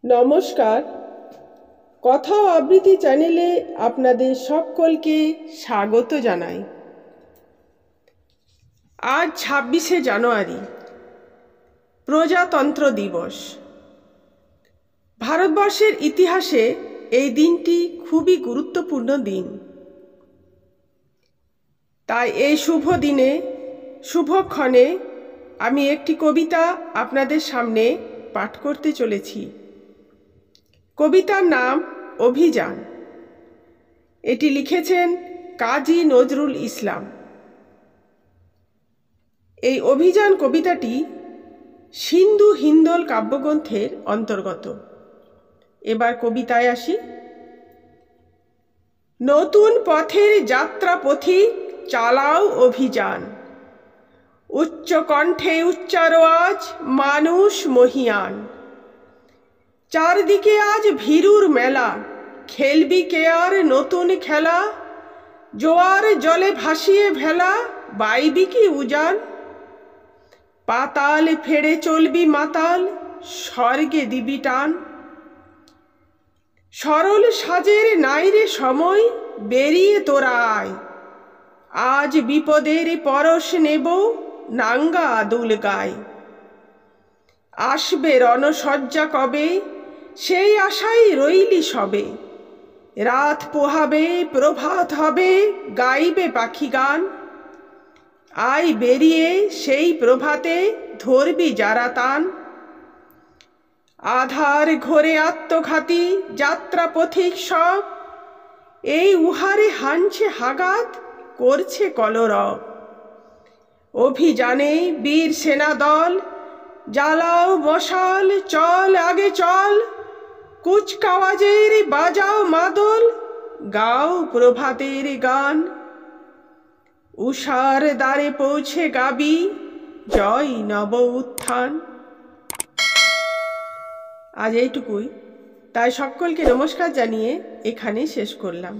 নমস্কার, কথা ও আবৃত্তি চ্যানেলে আপনাদের সকলকে স্বাগত জানাই। আজ 26শে জানুয়ারি, প্রজাতন্ত্র দিবস। ভারতবর্ষের ইতিহাসে এই দিনটি খুবই গুরুত্বপূর্ণ দিন। তাই এই শুভ দিনে, শুভক্ষণে আমি একটি কবিতা আপনাদের সামনে পাঠ করতে চলেছি। কবিতার নাম অভিযান। এটি লিখেছেন কাজী নজরুল ইসলাম। এই অভিযান কবিতাটি সিন্ধু হিন্দোল কাব্যগ্রন্থের অন্তর্গত। এবার কবিতায় আসি। নতুন পথের যাত্রা পথিক চালাও অভিযান, উচ্চ কণ্ঠে উচ্চারো আজ মানুষ মহিয়ান। চারদিকে আজ ভীরুর মেলা, খেলবি কে আর নতুন খেলা? জোয়ার জলে ভাসিয়ে ভেলা, বাইবি কি উজান? পাতাল ফেড়ে চলবি মাতাল, স্বর্গে দিবি টান। সরল সাজের নাইরে সময়, বেরিয়ে তোরা আয়। আজ বিপদের পরশ নেব, নাঙ্গা আদুল গায়। আসবে রণসজ্জা কবে, সেই আশাই রইলি সবে। রাত পোহাবে, প্রভাত হবে, গাইবে পাখি গান। আয় বেরিয়ে সেই প্রভাতে, ধরবি যারা তান। আধার ঘোরে আত্মঘাতী যাত্রা পথিক সব, এই উহারে হানছে হাগাত, করছে কলরব। অভিযানে বীর সেনা দল, জ্বালাও মশাল, চল আগে চল। কুচকাওয়াজের বাজাও মাদল, গাও প্রভাতের গান। উষার দ্বারে পৌঁছে গাবি, জয় নব উত্থান। আজ এইটুকুই। তাই সকলকে নমস্কার জানিয়ে এখানে শেষ করলাম।